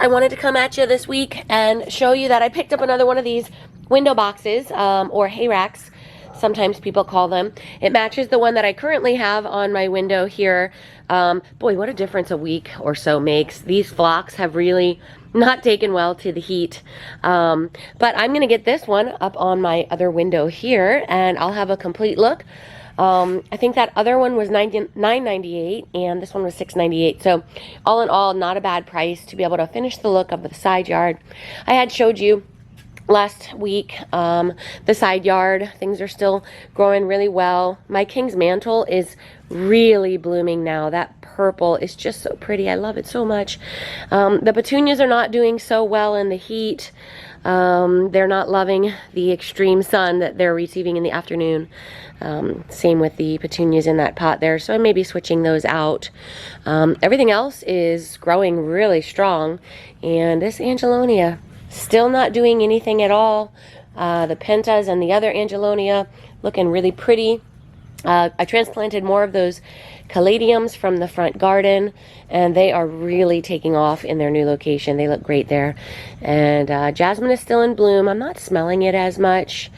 I wanted to come at you this week and show you that I picked up another one of these window boxes, or hay racks, sometimes people call them. It matches the one that I currently have on my window here. Boy, what a difference a week or so makes. These flocks have really not taken well to the heat. But I'm gonna get this one up on my other window here and I'll have a complete look. I think that other one was $9.98 and this one was $6.98. So all in all, not a bad price to be able to finish the look of the side yard. I had showed you last week the side yard. Things are still growing really well. My King's Mantle is really blooming now. That purple is just so pretty. I love it so much. The petunias are not doing so well in the heat. They're not loving the extreme sun that they're receiving in the afternoon. Same with the petunias in that pot there, so I may be switching those out. Everything else is growing really strong, and this Angelonia still not doing anything at all. The pentas and the other Angelonia looking really pretty. I transplanted more of those caladiums from the front garden, and they are really taking off in their new location. They look great there. And jasmine is still in bloom. I'm not smelling it as much.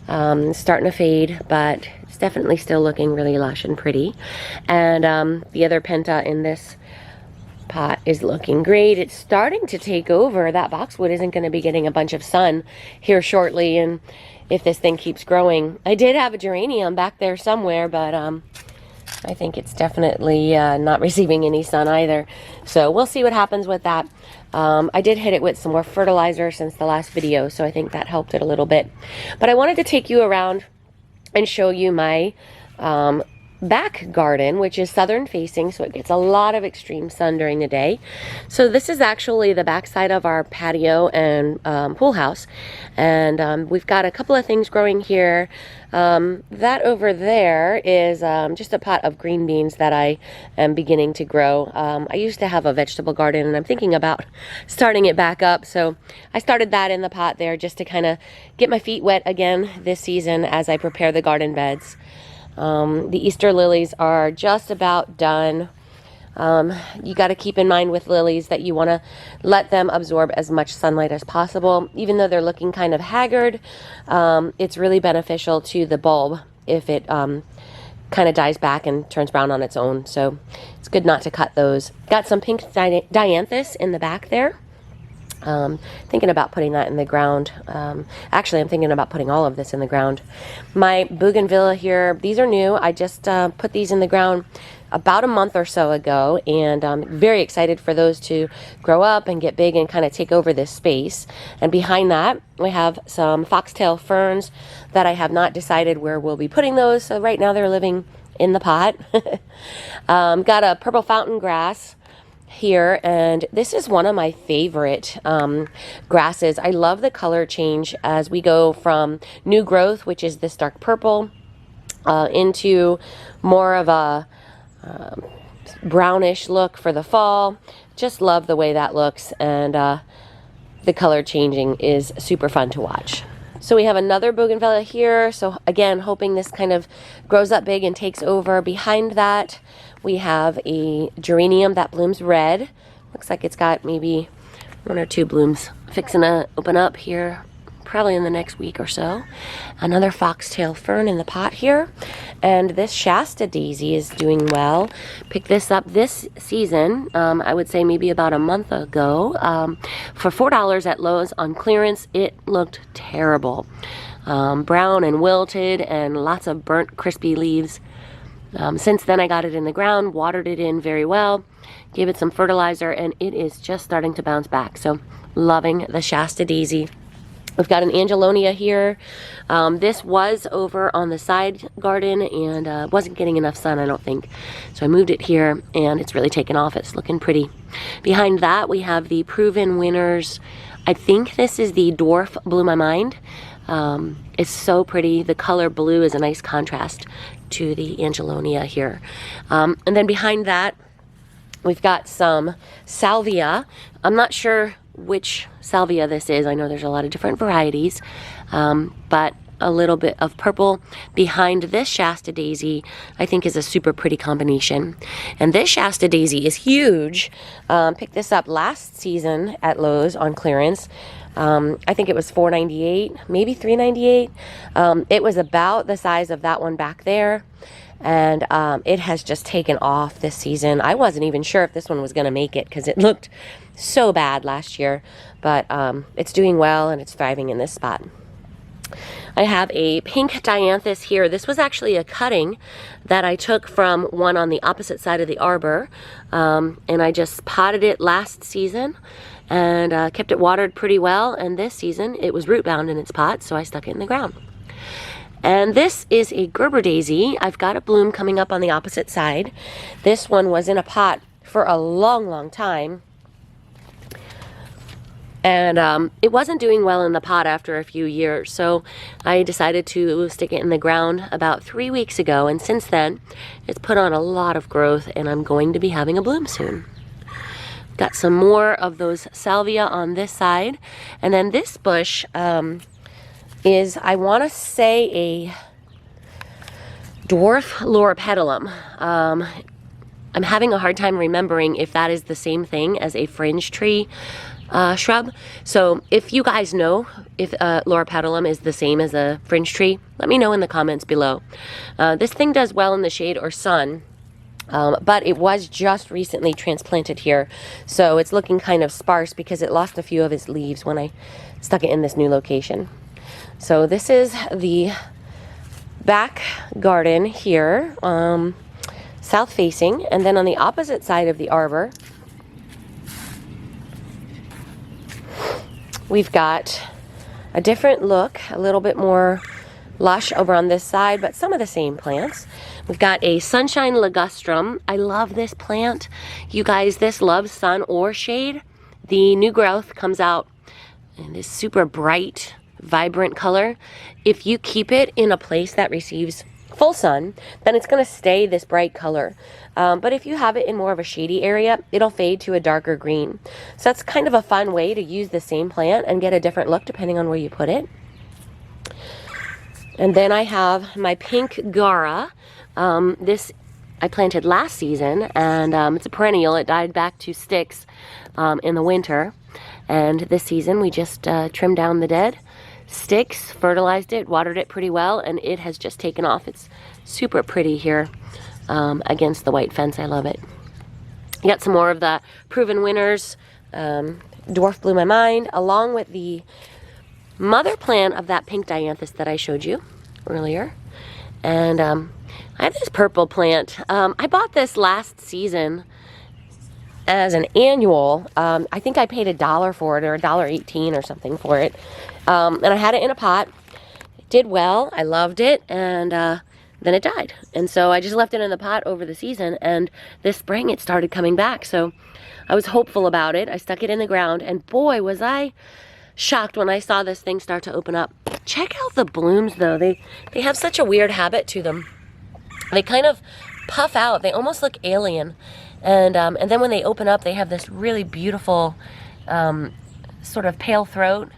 It's starting to fade, but it's definitely still looking really lush and pretty. And the other penta in this pot is looking great. It's starting to take over. That boxwood isn't going to be getting a bunch of sun here shortly, and if this thing keeps growing. I did have a geranium back there somewhere, but I think it's definitely not receiving any sun either. So we'll see what happens with that. I did hit it with some more fertilizer since the last video, so I think that helped it a little bit. But I wanted to take you around and show you my back garden, which is southern facing, so it gets a lot of extreme sun during the day. So this is actually the back side of our patio and pool house, and we've got a couple of things growing here. That over there is just a pot of green beans that I am beginning to grow. I used to have a vegetable garden, and I'm thinking about starting it back up, so I started that in the pot there just to kind of get my feet wet again this season as I prepare the garden beds. The Easter lilies are just about done. You got to keep in mind with lilies that you want to let them absorb as much sunlight as possible. Even though they're looking kind of haggard, it's really beneficial to the bulb if it kind of dies back and turns brown on its own. So it's good not to cut those. Got some pink dianthus in the back there. Thinking about putting that in the ground. Actually, I'm thinking about putting all of this in the ground. My bougainvillea here, these are new. I just put these in the ground about a month or so ago, and I'm very excited for those to grow up and get big and kind of take over this space. And behind that, we have some foxtail ferns that I have not decided where we'll be putting those. So right now they're living in the pot. Got a purple fountain grass here, and this is one of my favorite grasses. I love the color change as we go from new growth, which is this dark purple, into more of a brownish look for the fall. Just love the way that looks, and the color changing is super fun to watch. So we have another bougainvillea here. So again, hoping this kind of grows up big and takes over. Behind that, we have a geranium that blooms red. Looks like it's got maybe 1 or 2 blooms fixing to open up here, probably in the next week or so. Another foxtail fern in the pot here. And this Shasta daisy is doing well. Picked this up this season, I would say maybe about a month ago, for $4 at Lowe's on clearance. It looked terrible. Brown and wilted and lots of burnt crispy leaves. Since then I got it in the ground, watered it in very well, gave it some fertilizer, and it is just starting to bounce back. So loving the Shasta daisy. We've got an Angelonia here. This was over on the side garden and wasn't getting enough sun, I don't think. So I moved it here, and it's really taken off. It's looking pretty. Behind that, we have the Proven Winners. I think this is the Dwarf Blew My Mind. It's so pretty. The color blue is a nice contrast to the Angelonia here. And then behind that, we've got some salvia. I'm not sure which salvia this is. I know there's a lot of different varieties, but a little bit of purple behind this Shasta daisy, I think is a super pretty combination. And this Shasta daisy is huge. Picked this up last season at Lowe's on clearance. I think it was $4.98, maybe $3.98. It was about the size of that one back there. And it has just taken off this season. I wasn't even sure if this one was going to make it because it looked so bad last year. But it's doing well and it's thriving in this spot. I have a pink dianthus here. This was actually a cutting that I took from one on the opposite side of the arbor. And I just potted it last season and kept it watered pretty well. And this season it was root bound in its pot, so I stuck it in the ground. And this is a Gerber daisy. I've got a bloom coming up on the opposite side. This one was in a pot for a long time. And it wasn't doing well in the pot after a few years, so I decided to stick it in the ground about 3 weeks ago, and since then it's put on a lot of growth and I'm going to be having a bloom soon. Got some more of those salvia on this side, and then this bush is, I want to say, a dwarf loropetalum. I'm having a hard time remembering if that is the same thing as a fringe tree shrub. So if you guys know if loropetalum is the same as a fringe tree, let me know in the comments below. This thing does well in the shade or sun, but it was just recently transplanted here, so it's looking kind of sparse because it lost a few of its leaves when I stuck it in this new location. So this is the back garden here, south facing, and then on the opposite side of the arbor we've got a different look, a little bit more lush over on this side, but some of the same plants. We've got a sunshine ligustrum. I love this plant. You guys, this loves sun or shade. The new growth comes out in this super bright, vibrant color. If you keep it in a place that receives full sun, then it's going to stay this bright color. But if you have it in more of a shady area, it'll fade to a darker green. So that's kind of a fun way to use the same plant and get a different look depending on where you put it. And then I have my pink Gara. This I planted last season, and it's a perennial. It died back to sticks in the winter. And this season we just trimmed down the dead sticks, fertilized it, watered it pretty well, and it has just taken off. It's super pretty here against the white fence. I love it. You got some more of the proven winners. Dwarf blew my mind, along with the mother plant of that pink dianthus that I showed you earlier. And I have this purple plant. I bought this last season as an annual. I think I paid $1 for it, or $1.18 or something for it. And I had it in a pot. It did well. I loved it, and then it died. And so I just left it in the pot over the season, and this spring it started coming back. So I was hopeful about it. I stuck it in the ground, and boy, was I shocked when I saw this thing start to open up. Check out the blooms, though. They have such a weird habit to them. They kind of puff out. They almost look alien. And then when they open up, they have this really beautiful sort of pale throat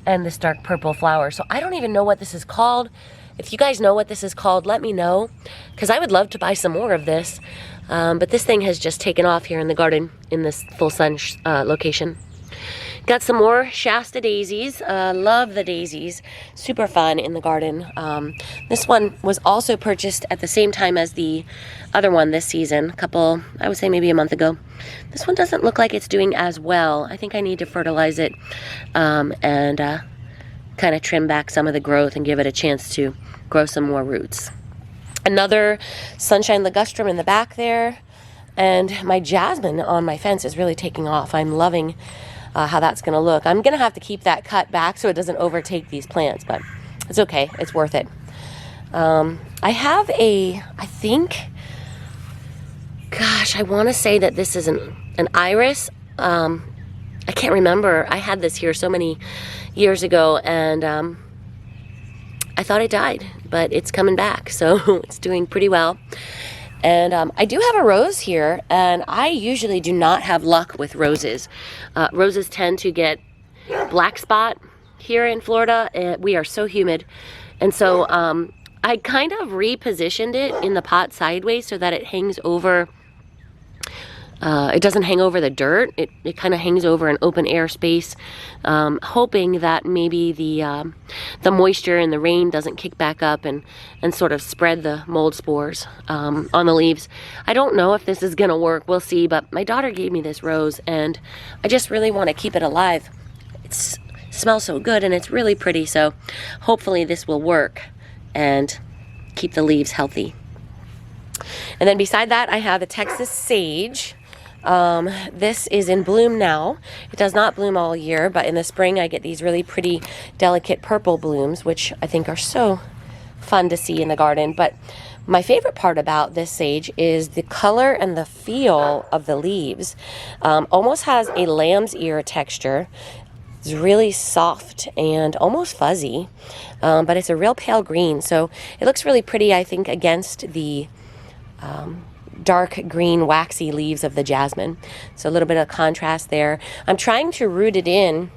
and this dark purple flower. So I don't even know what this is called. If you guys know what this is called, let me know, because I would love to buy some more of this. But this thing has just taken off here in the garden in this full sun location. Got some more Shasta daisies. Love the daisies. Super fun in the garden. This one was also purchased at the same time as the other one this season. A couple, I would say maybe a month ago. This one doesn't look like it's doing as well. I think I need to fertilize it and kind of trim back some of the growth and give it a chance to grow some more roots. Another sunshine ligustrum in the back there. And my jasmine on my fence is really taking off. I'm loving how that's going to look. I'm going to have to keep that cut back so it doesn't overtake these plants, but it's okay. It's worth it. I have I think, gosh, I want to say that this is an iris. I can't remember. I had this here so many years ago, and I thought it died, but it's coming back, so it's doing pretty well. And I do have a rose here, and I usually do not have luck with roses. Roses tend to get black spot here in Florida, we are so humid. And so I kind of repositioned it in the pot sideways so that it hangs over, it doesn't hang over the dirt. It kind of hangs over an open air space, hoping that maybe the moisture and the rain doesn't kick back up and sort of spread the mold spores on the leaves. I don't know if this is gonna work, we'll see, but my daughter gave me this rose and I just really want to keep it alive. It smells so good and it's really pretty, so hopefully this will work and keep the leaves healthy. And then beside that, I have the Texas sage. This is in bloom now. It does not bloom all year, but in the spring I get these really pretty delicate purple blooms, which I think are so fun to see in the garden. But my favorite part about this sage is the color and the feel of the leaves. Almost has a lamb's ear texture. It's really soft and almost fuzzy, but it's a real pale green, so it looks really pretty, I think, against the dark green waxy leaves of the jasmine. So a little bit of contrast there. I'm trying to root it in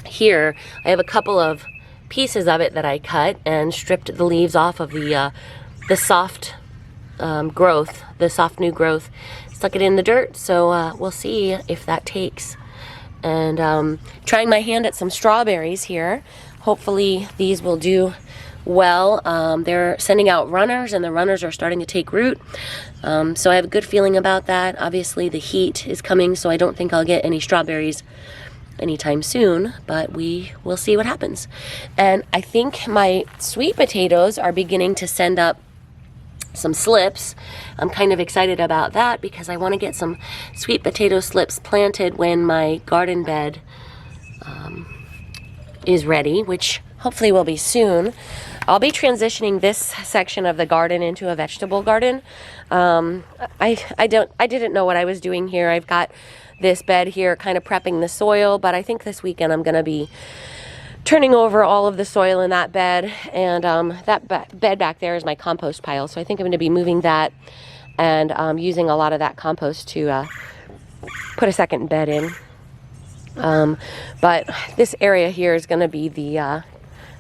here. I have a couple of pieces of it that I cut and stripped the leaves off of the soft growth, the soft new growth. Stuck it in the dirt, so we'll see if that takes. And trying my hand at some strawberries here. Hopefully these will do well. They're sending out runners and the runners are starting to take root. So I have a good feeling about that. Obviously the heat is coming, so I don't think I'll get any strawberries anytime soon, but we will see what happens. And I think my sweet potatoes are beginning to send up some slips. I'm kind of excited about that because I want to get some sweet potato slips planted when my garden bed is ready, which hopefully will be soon. I'll be transitioning this section of the garden into a vegetable garden. I didn't know what I was doing here. I've got this bed here kind of prepping the soil, but I think this weekend I'm going to be turning over all of the soil in that bed, and that bed back there is my compost pile, so I think I'm going to be moving that and using a lot of that compost to put a second bed in. But this area here is going to be the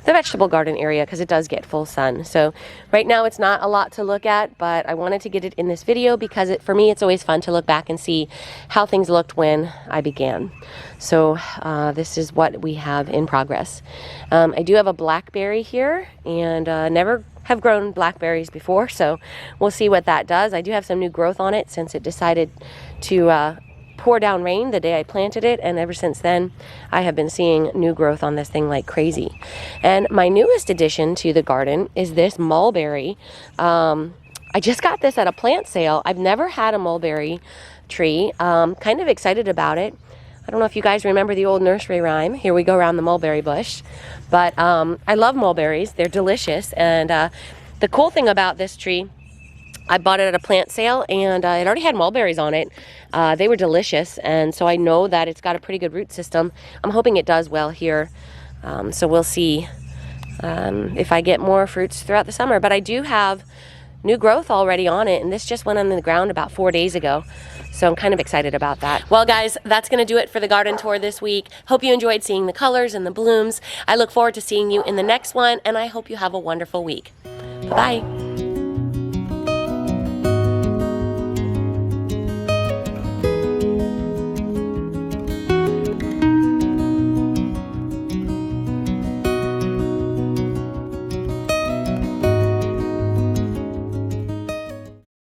vegetable garden area because it does get full sun. So right now it's not a lot to look at, but I wanted to get it in this video because for me it's always fun to look back and see how things looked when I began. So this is what we have in progress. I do have a blackberry here, and never have grown blackberries before, so we'll see what that does. I do have some new growth on it since it decided to pour down rain the day I planted it, and ever since then I have been seeing new growth on this thing like crazy. And my newest addition to the garden is this mulberry. I just got this at a plant sale. I've never had a mulberry tree. Kind of excited about it. I don't know if you guys remember the old nursery rhyme, "Here we go around the mulberry bush," but I love mulberries. They're delicious, and the cool thing about this tree, I bought it at a plant sale, and it already had mulberries on it. They were delicious, and so I know that it's got a pretty good root system. I'm hoping it does well here, so we'll see if I get more fruits throughout the summer. But I do have new growth already on it, and this just went on the ground about 4 days ago, so I'm kind of excited about that. Well guys, that's going to do it for the garden tour this week. Hope you enjoyed seeing the colors and the blooms. I look forward to seeing you in the next one, and I hope you have a wonderful week. Bye-bye.